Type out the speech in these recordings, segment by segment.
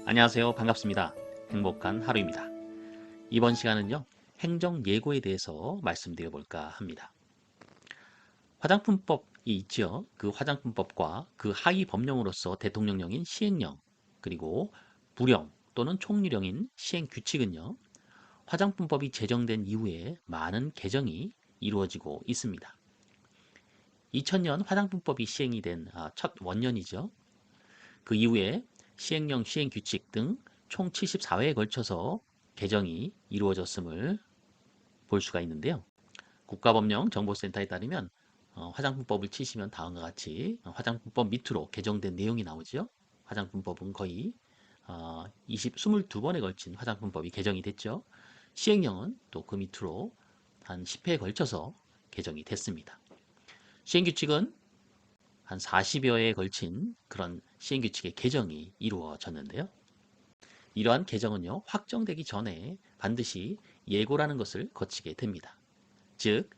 안녕하세요. 반갑습니다. 행복한 하루입니다. 이번 시간은요, 행정 예고에 대해서 말씀드려 볼까 합니다. 화장품법이 있죠. 그 화장품법과 그 하위 법령으로서 대통령령인 시행령, 그리고 부령 또는 총리령인 시행규칙은요, 화장품법이 제정된 이후에 많은 개정이 이루어지고 있습니다. 2000년 화장품법이 시행이 된 첫 원년이죠. 그 이후에 시행령, 시행규칙 등 총 74회에 걸쳐서 개정이 이루어졌음을 볼 수가 있는데요. 국가법령정보센터에 따르면 화장품법을 치시면 다음과 같이 화장품법 밑으로 개정된 내용이 나오죠. 화장품법은 거의 22번에 걸친 화장품법이 개정이 됐죠. 시행령은 또 그 밑으로 한 10회에 걸쳐서 개정이 됐습니다. 시행규칙은 한 40여 회에 걸친 그런 시행규칙의 개정이 이루어졌는데요. 이러한 개정은요, 확정되기 전에 반드시 예고라는 것을 거치게 됩니다. 즉,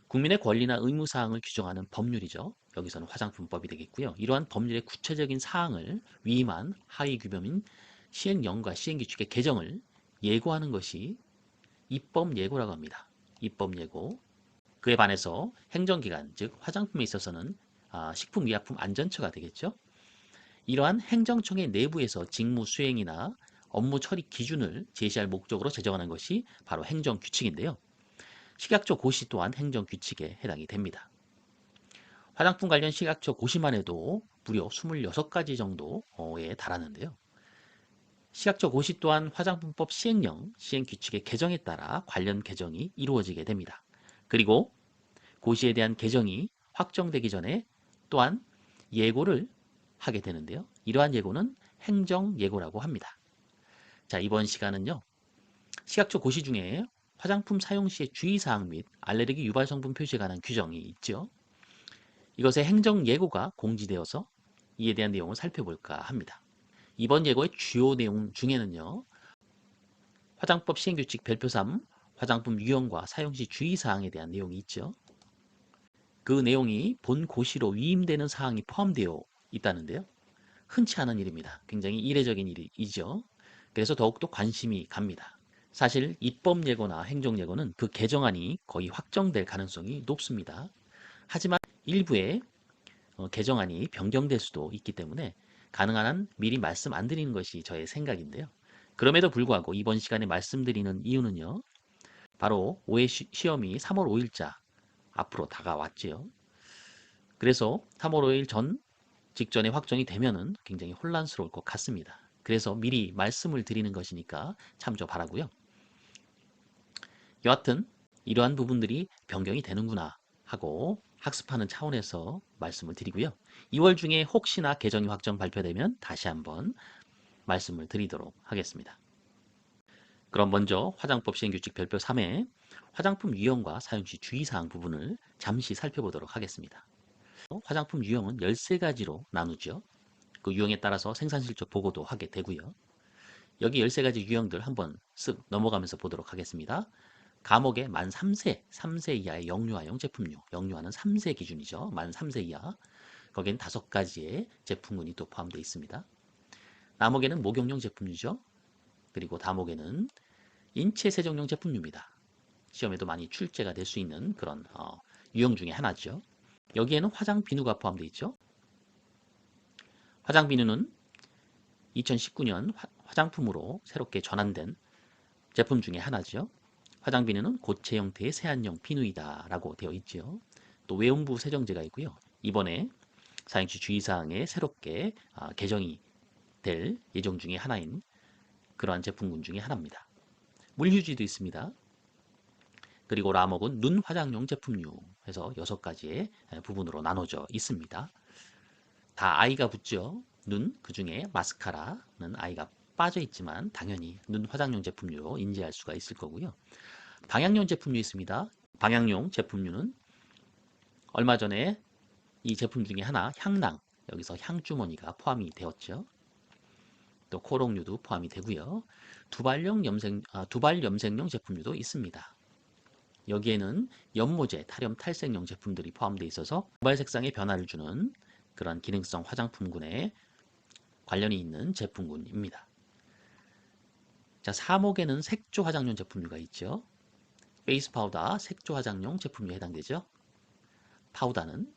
국민의 권리나 의무사항을 규정하는 법률이죠. 여기서는 화장품법이 되겠고요. 이러한 법률의 구체적인 사항을 위임한 하위규범인 시행령과 시행규칙의 개정을 예고하는 것이 입법예고라고 합니다. 입법예고. 그에 반해서 행정기관, 즉 화장품에 있어서는 식품의약품안전처가 되겠죠. 이러한 행정청의 내부에서 직무 수행이나 업무 처리 기준을 제시할 목적으로 제정하는 것이 바로 행정규칙인데요. 식약처 고시 또한 행정규칙에 해당이 됩니다. 화장품 관련 식약처 고시만 해도 무려 26가지 정도에 달하는데요. 식약처 고시 또한 화장품법 시행령, 시행규칙의 개정에 따라 관련 개정이 이루어지게 됩니다. 그리고 고시에 대한 개정이 확정되기 전에 또한 예고를 하게 되는데요. 이러한 예고는 행정예고라고 합니다. 자, 이번 시간은요. 식약처 고시 중에 화장품 사용 시의 주의사항 및 알레르기 유발 성분 표시에 관한 규정이 있죠. 이것의 행정예고가 공지되어서 이에 대한 내용을 살펴볼까 합니다. 이번 예고의 주요 내용 중에는요. 화장법 시행규칙 별표 3, 화장품 유형과 사용 시 주의사항에 대한 내용이 있죠. 그 내용이 본 고시로 위임되는 사항이 포함되어 있다는데요. 흔치 않은 일입니다. 굉장히 이례적인 일이죠. 그래서 더욱더 관심이 갑니다. 사실 입법예고나 행정예고는 그 개정안이 거의 확정될 가능성이 높습니다. 하지만 일부의 개정안이 변경될 수도 있기 때문에 가능한 한 미리 말씀 안 드리는 것이 저의 생각인데요. 그럼에도 불구하고 이번 시간에 말씀드리는 이유는요. 바로 5회 시험이 3월 5일자 앞으로 다가왔지요. 그래서 3월 5일 직전에 확정이 되면은 굉장히 혼란스러울 것 같습니다. 그래서 미리 말씀을 드리는 것이니까 참조 바라고요. 여하튼 이러한 부분들이 변경이 되는구나 하고 학습하는 차원에서 말씀을 드리고요. 2월 중에 혹시나 개정이 확정 발표되면 다시 한번 말씀을 드리도록 하겠습니다. 그럼 먼저 화장법 시행규칙 별표 3의 화장품 유형과 사용 시 주의사항 부분을 잠시 살펴보도록 하겠습니다. 화장품 유형은 13가지로 나누죠. 그 유형에 따라서 생산실적 보고도 하게 되고요. 여기 13가지 유형들 한번 쓱 넘어가면서 보도록 하겠습니다. 감옥에 만 3세 이하의 영유아용 제품류, 영유아는 3세 기준이죠. 만 3세 이하. 거기엔 5가지의 제품군이 또 포함되어 있습니다. 남옥에는 목욕용 제품류죠. 그리고 다목에는 인체 세정용 제품류입니다. 시험에도 많이 출제가 될 수 있는 그런 유형 중에 하나죠. 여기에는 화장 비누가 포함되어 있죠. 화장 비누는 2019년 화장품으로 새롭게 전환된 제품 중에 하나죠. 화장 비누는 고체 형태의 세안용 비누이다 라고 되어 있죠. 또 외음부 세정제가 있고요. 이번에 사용시 주의사항에 새롭게 개정이 될 예정 중에 하나인 그러한 제품군 중에 하나입니다. 물휴지도 있습니다. 그리고 라목은 눈 화장용 제품류 해서 6가지의 부분으로 나눠져 있습니다. 다 아이가 붙죠. 눈, 그 중에 마스카라는 아이가 빠져 있지만 당연히 눈 화장용 제품류로 인지할 수가 있을 거고요. 방향용 제품류 있습니다. 방향용 제품류는 얼마 전에 이 제품 중에 하나 향낭, 여기서 향주머니가 포함이 되었죠. 또 코롱류도 포함이 되고요. 두발 염색용 제품류도 있습니다. 여기에는 연모제, 탈염 탈색용 제품들이 포함되어 있어서 두발 색상에 변화를 주는 그런 기능성 화장품군에 관련이 있는 제품군입니다. 자, 3목에는 색조 화장용 제품류가 있죠. 페이스 파우더 색조 화장용 제품류에 해당되죠. 파우더는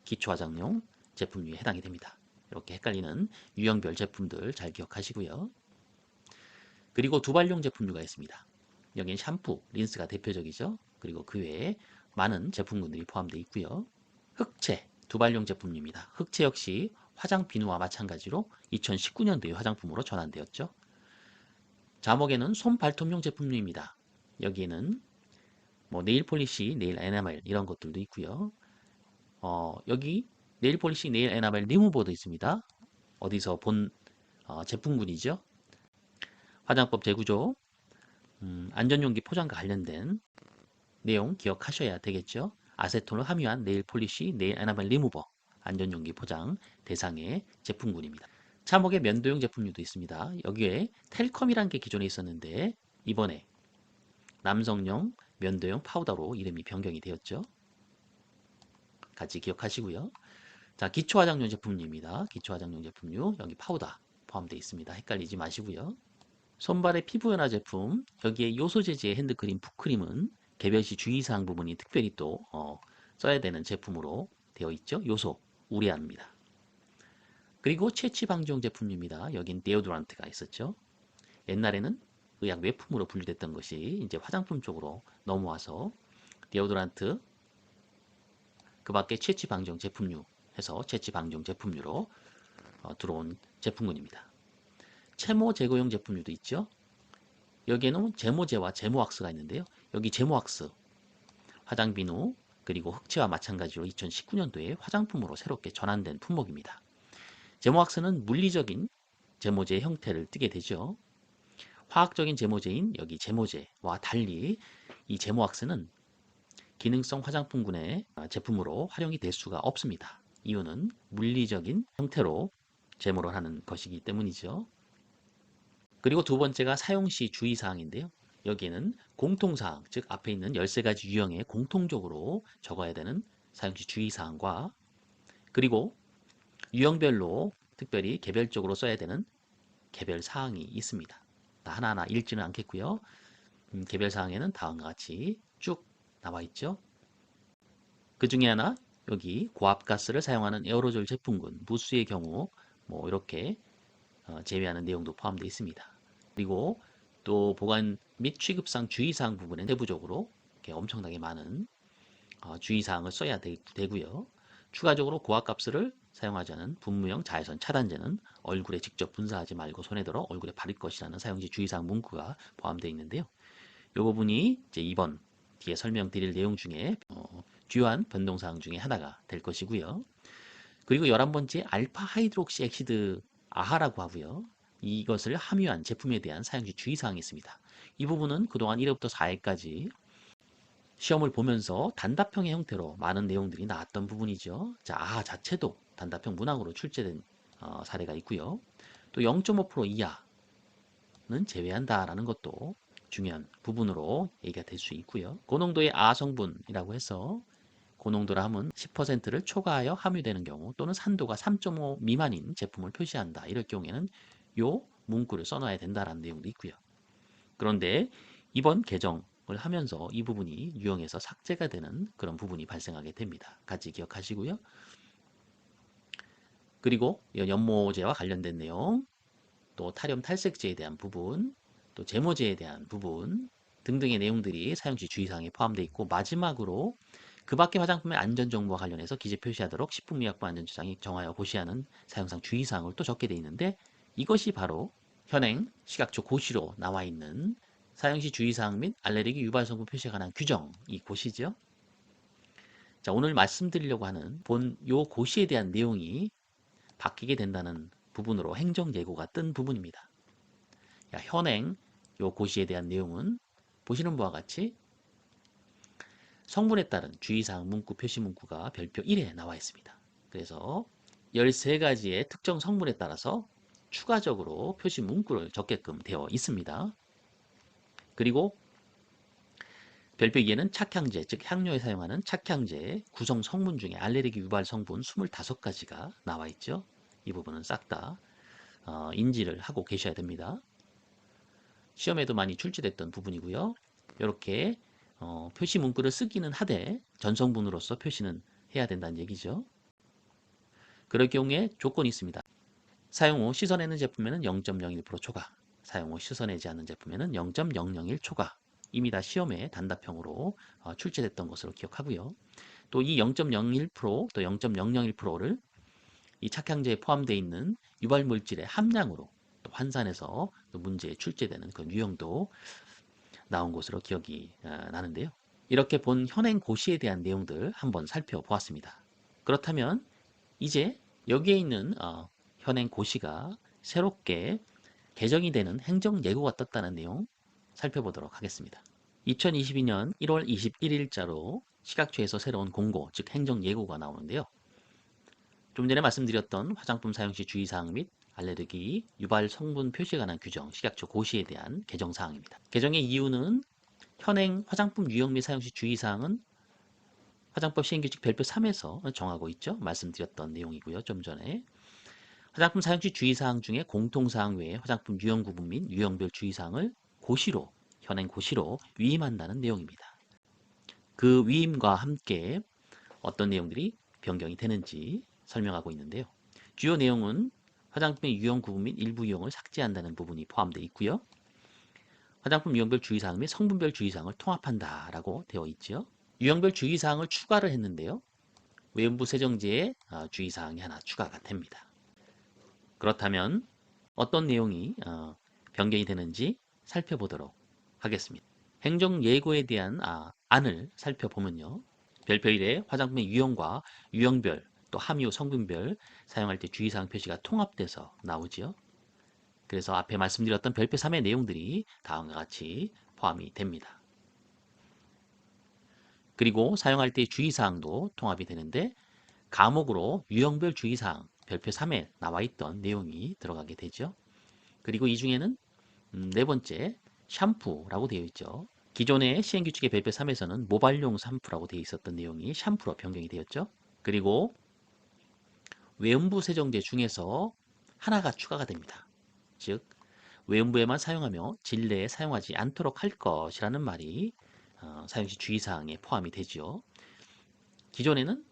기초 화장용 제품류에 해당이 됩니다. 이렇게 헷갈리는 유형별 제품들 잘 기억하시고요. 그리고 두발용 제품류가 있습니다. 여기는 샴푸, 린스가 대표적이죠. 그리고 그 외에 많은 제품군들이 포함되어 있고요. 흑채, 두발용 제품류입니다. 흑채 역시 화장 비누와 마찬가지로 2019년도에 화장품으로 전환되었죠. 자목에는 손 발톱용 제품류입니다. 여기에는 뭐 네일 폴리시, 네일 에나멜 이런 것들도 있고요. 여기 네일 폴리시, 네일 에나멜 리무버도 있습니다. 어디서 본 제품군이죠. 화장법 재구조, 안전용기 포장과 관련된 내용 기억하셔야 되겠죠. 아세톤을 함유한 네일 폴리시, 네일 에나멜 리무버, 안전용기 포장 대상의 제품군입니다. 차목의 면도용 제품류도 있습니다. 여기에 텔컴이란 게 기존에 있었는데 이번에 남성용 면도용 파우더로 이름이 변경이 되었죠. 같이 기억하시고요. 자, 기초 화장용 제품류입니다. 기초 화장용 제품류 여기 파우더 포함되어 있습니다. 헷갈리지 마시고요. 손발의 피부 연화 제품 여기에 요소 재질의 핸드크림, 풋크림은 개별 시 주의사항 부분이 특별히 또 써야 되는 제품으로 되어 있죠. 요소 우레아입니다. 그리고 채취 방지용 제품입니다. 여긴 데오드란트가 있었죠. 옛날에는 의약 외품으로 분류됐던 것이 이제 화장품 쪽으로 넘어와서 데오드란트 그 밖에 채취 방지용 제품류 해서 채취 방지용 제품류로 들어온 제품군입니다. 채모 제거용 제품류도 있죠. 여기에는 제모제와 제모왁스가 있는데요. 여기 제모왁스, 화장비누, 그리고 흑채와 마찬가지로 2019년도에 화장품으로 새롭게 전환된 품목입니다. 제모왁스는 물리적인 제모제의 형태를 띠게 되죠. 화학적인 제모제인 여기 제모제와 달리 이 제모왁스는 기능성 화장품군의 제품으로 활용이 될 수가 없습니다. 이유는 물리적인 형태로 제모를 하는 것이기 때문이죠. 그리고 두 번째가 사용 시 주의사항인데요. 여기에는 공통사항, 즉 앞에 있는 13가지 유형에 공통적으로 적어야 되는 사용 시 주의사항과 그리고 유형별로 특별히 개별적으로 써야 되는 개별 사항이 있습니다. 하나하나 읽지는 않겠고요. 개별 사항에는 다음과 같이 쭉 나와 있죠. 그 중에 하나 여기 고압가스를 사용하는 에어로졸 제품군 무수의 경우 뭐 이렇게 제외하는 내용도 포함되어 있습니다. 그리고 또 보관 및 취급상 주의사항 부분에 세부적으로 이렇게 엄청나게 많은 주의사항을 써야 되고요. 추가적으로 고압가스를 사용하지 않은 분무형 자외선 차단제는 얼굴에 직접 분사하지 말고 손에 들어 얼굴에 바를 것이라는 사용시 주의사항 문구가 포함되어 있는데요. 이 부분이 이제 이번 뒤에 설명드릴 내용 중에 주요한 변동사항 중에 하나가 될 것이고요. 그리고 11번째 알파 하이드록시 엑시드 아하라고 하고요. 이것을 함유한 제품에 대한 사용시 주의사항이 있습니다. 이 부분은 그동안 1회부터 4회까지 시험을 보면서 단답형의 형태로 많은 내용들이 나왔던 부분이죠. 자, 아하 자체도 단답형 문항으로 출제된 사례가 있고요. 또 0.5% 이하는 제외한다라는 것도 중요한 부분으로 얘기가 될 수 있고요. 고농도의 아 성분이라고 해서 고농도라 함은 10%를 초과하여 함유되는 경우 또는 산도가 3.5 미만인 제품을 표시한다. 이럴 경우에는 요 문구를 써놔야 된다라는 내용도 있고요. 그런데 이번 개정을 하면서 이 부분이 유형에서 삭제가 되는 그런 부분이 발생하게 됩니다. 같이 기억하시고요. 그리고 연모제와 관련된 내용, 또 탈염 탈색제에 대한 부분, 또 제모제에 대한 부분 등등의 내용들이 사용시 주의사항에 포함되어 있고 마지막으로 그 밖의 화장품의 안전정보와 관련해서 기재 표시하도록 식품의약품 안전처장이 정하여 고시하는 사용상 주의사항을 또 적게 되어 있는데 이것이 바로 현행 식약처 고시로 나와 있는 사용시 주의사항 및 알레르기 유발 성분 표시에 관한 규정 이 고시죠. 자, 오늘 말씀드리려고 하는 본 요 고시에 대한 내용이 바뀌게 된다는 부분으로 행정 예고가 뜬 부분입니다. 현행 요 고시에 대한 내용은 보시는 바와 같이 성분에 따른 주의사항 문구 표시 문구가 별표 1에 나와 있습니다. 그래서 13가지의 특정 성분에 따라서 추가적으로 표시 문구를 적게끔 되어 있습니다. 그리고 별표 2에는 착향제, 즉 향료에 사용하는 착향제 구성 성분 중에 알레르기 유발 성분 25가지가 나와 있죠. 이 부분은 싹 다 인지를 하고 계셔야 됩니다. 시험에도 많이 출제됐던 부분이고요. 이렇게 표시 문구를 쓰기는 하되 전성분으로서 표시는 해야 된다는 얘기죠. 그럴 경우에 조건이 있습니다. 사용 후 씻어내는 제품에는 0.01% 초과, 사용 후 씻어내지 않는 제품에는 0.001 초과. 이미 다 시험에 단답형으로 출제됐던 것으로 기억하고요. 또 이 0.01%, 또 0.001%를 이 착향제에 포함되어 있는 유발물질의 함량으로 또 환산해서 또 문제에 출제되는 그 유형도 나온 것으로 기억이 나는데요. 이렇게 본 현행 고시에 대한 내용들 한번 살펴보았습니다. 그렇다면 이제 여기에 있는 현행 고시가 새롭게 개정이 되는 행정예고가 떴다는 내용 살펴보도록 하겠습니다. 2022년 1월 21일자로 식약처에서 새로운 공고, 즉 행정예고가 나오는데요. 좀 전에 말씀드렸던 화장품 사용 시 주의사항 및 알레르기, 유발 성분 표시에 관한 규정, 식약처 고시에 대한 개정사항입니다. 개정의 이유는 현행 화장품 유형 및 사용 시 주의사항은 화장법 시행규칙 별표 3에서 정하고 있죠. 말씀드렸던 내용이고요. 좀 전에. 화장품 사용 시 주의사항 중에 공통사항 외에 화장품 유형 구분 및 유형별 주의사항을 고시로, 현행 고시로 위임한다는 내용입니다. 그 위임과 함께 어떤 내용들이 변경이 되는지 설명하고 있는데요. 주요 내용은 화장품의 유형 구분 및 일부 유형을 삭제한다는 부분이 포함되어 있고요. 화장품 유형별 주의사항 및 성분별 주의사항을 통합한다라고 되어 있죠. 유형별 주의사항을 추가를 했는데요. 외음부 세정제에 주의사항이 하나 추가가 됩니다. 그렇다면 어떤 내용이 변경이 되는지 살펴보도록 하겠습니다. 행정예고에 대한 안을 살펴보면요. 별표 1에 화장품의 유형과 유형별 또 함유 성분별 사용할 때 주의사항 표시가 통합돼서 나오죠. 그래서 앞에 말씀드렸던 별표 3의 내용들이 다음과 같이 포함이 됩니다. 그리고 사용할 때 주의사항도 통합이 되는데 과목으로 유형별 주의사항 별표 3에 나와 있던 내용이 들어가게 되죠. 그리고 이 중에는 네 번째 샴푸라고 되어 있죠. 기존의 시행규칙의 별표 3에서는 모발용 샴푸라고 되어 있었던 내용이 샴푸로 변경이 되었죠. 그리고 외음부 세정제 중에서 하나가 추가가 됩니다. 즉 외음부에만 사용하며 질내에 사용하지 않도록 할 것이라는 말이 사용시 주의사항에 포함이 되죠. 기존에는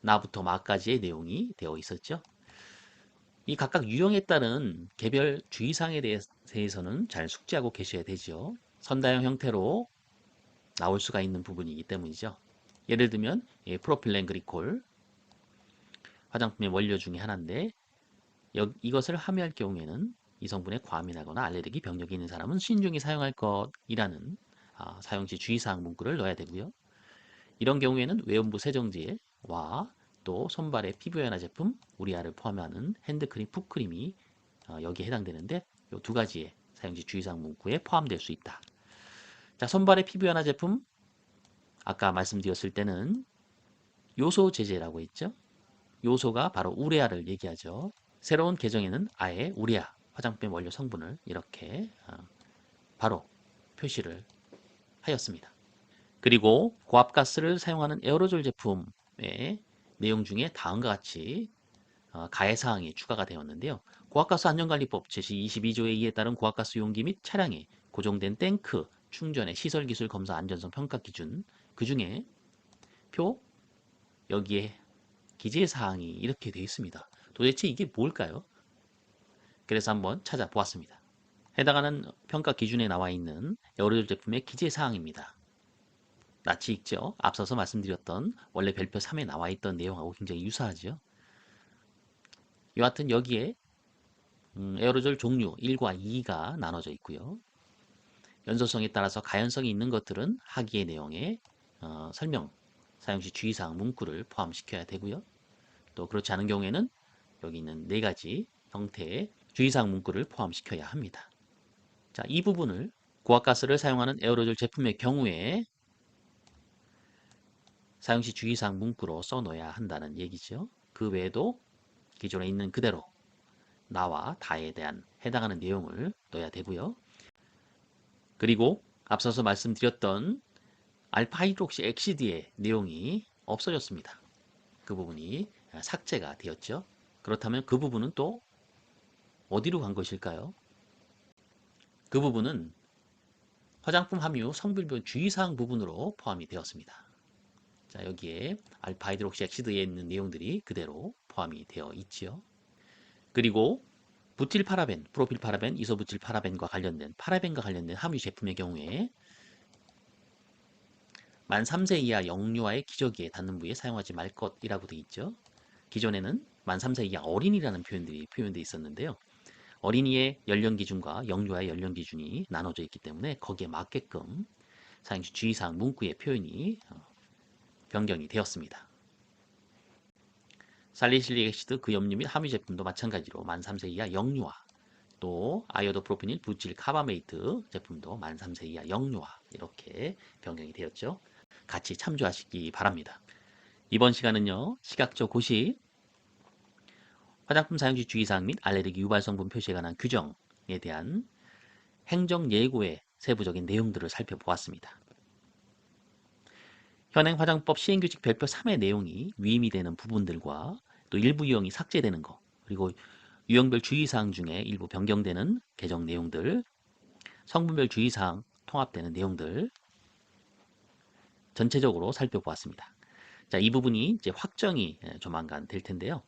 나부터 마까지의 내용이 되어 있었죠. 이 각각 유형에 따른 개별 주의사항에 대해서는 잘 숙지하고 계셔야 되죠. 선다형 형태로 나올 수가 있는 부분이기 때문이죠. 예를 들면 프로필렌 글리콜 화장품의 원료 중에 하나인데 이것을 함유할 경우에는 이 성분에 과민하거나 알레르기 병력이 있는 사람은 신중히 사용할 것이라는 사용시 주의사항 문구를 넣어야 되고요. 이런 경우에는 외음부 세정제와 또 손발의 피부연화 제품 우리아를 포함하는 핸드크림, 풋크림이 여기에 해당되는데 이 두 가지의 사용시 주의사항 문구에 포함될 수 있다. 자, 손발의 피부연화 제품 아까 말씀드렸을 때는 요소 제제라고 했죠. 요소가 바로 우레아를 얘기하죠. 새로운 개정에는 아예 우레아 화장품 원료 성분을 이렇게 바로 표시를 하였습니다. 그리고 고압가스를 사용하는 에어로졸 제품의 내용 중에 다음과 같이 가해사항이 추가가 되었는데요. 고압가스 안전관리법 제22조에 의해 따른 고압가스 용기 및 차량에 고정된 탱크 충전의 시설기술 검사 안전성 평가 기준 그 중에 표 여기에 기재사항이 이렇게 되어 있습니다. 도대체 이게 뭘까요? 그래서 한번 찾아보았습니다. 해당하는 평가 기준에 나와 있는 에어로졸 제품의 기재사항입니다. 낯이 익죠? 앞서서 말씀드렸던 원래 별표 3에 나와 있던 내용하고 굉장히 유사하죠. 여하튼 여기에 에어로졸 종류 1과 2가 나눠져 있고요. 연소성에 따라서 가연성이 있는 것들은 하기의 내용에 설명, 사용시 주의사항 문구를 포함시켜야 되고요. 또 그렇지 않은 경우에는 여기 있는 네 가지 형태의 주의사항 문구를 포함시켜야 합니다. 자, 이 부분을 고압가스를 사용하는 에어로졸 제품의 경우에 사용시 주의사항 문구로 써놓아야 한다는 얘기죠. 그 외에도 기존에 있는 그대로 나와 다에 대한 해당하는 내용을 넣어야 되고요. 그리고 앞서서 말씀드렸던 알파하이드록시 엑시드의 내용이 없어졌습니다. 그 부분이 삭제가 되었죠. 그렇다면 그 부분은 또 어디로 간 것일까요? 그 부분은 화장품 함유 성분별 주의사항 부분으로 포함이 되었습니다. 자, 여기에 알파 하이드록시 엑시드에 있는 내용들이 그대로 포함이 되어 있지요. 그리고 부틸파라벤, 프로필파라벤, 이소부틸파라벤과 관련된 파라벤과 관련된 함유 제품의 경우에 만 3세 이하 영유아의 기저귀에 닿는 부위에 사용하지 말 것이라고 되어 있죠. 기존에는 만 3세 이하 어린이라는 표현들이 표현되어 있었는데요. 어린이의 연령 기준과 영유아의 연령 기준이 나눠져 있기 때문에 거기에 맞게끔 사용 시 주의사항 문구의 표현이 변경이 되었습니다. 살리실릭 액시드 그 염류 및 함유 제품도 마찬가지로 만 3세 이하 영유아, 또 아이오도 프로피닐 부틸 카바메이트 제품도 만 3세 이하 영유아 이렇게 변경이 되었죠. 같이 참조하시기 바랍니다. 이번 시간은요, 시각적 고시, 화장품 사용 시 주의사항 및 알레르기 유발 성분 표시에 관한 규정에 대한 행정예고의 세부적인 내용들을 살펴보았습니다. 현행 화장법 시행규칙 별표 3의 내용이 위임이 되는 부분들과 또 일부 유형이 삭제되는 것, 그리고 유형별 주의사항 중에 일부 변경되는 개정 내용들, 성분별 주의사항 통합되는 내용들 전체적으로 살펴보았습니다. 자, 이 부분이 이제 확정이 조만간 될 텐데요.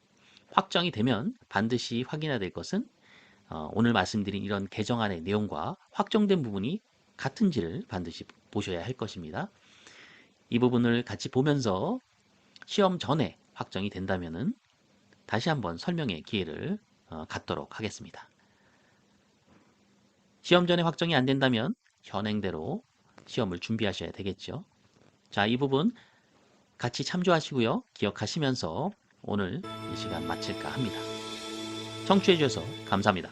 확정이 되면 반드시 확인해야 될 것은 오늘 말씀드린 이런 개정안의 내용과 확정된 부분이 같은지를 반드시 보셔야 할 것입니다. 이 부분을 같이 보면서 시험 전에 확정이 된다면은 다시 한번 설명의 기회를 갖도록 하겠습니다. 시험 전에 확정이 안 된다면 현행대로 시험을 준비하셔야 되겠죠. 자, 이 부분 같이 참조하시고요. 기억하시면서 오늘 이 시간 마칠까 합니다. 청취해 주셔서 감사합니다.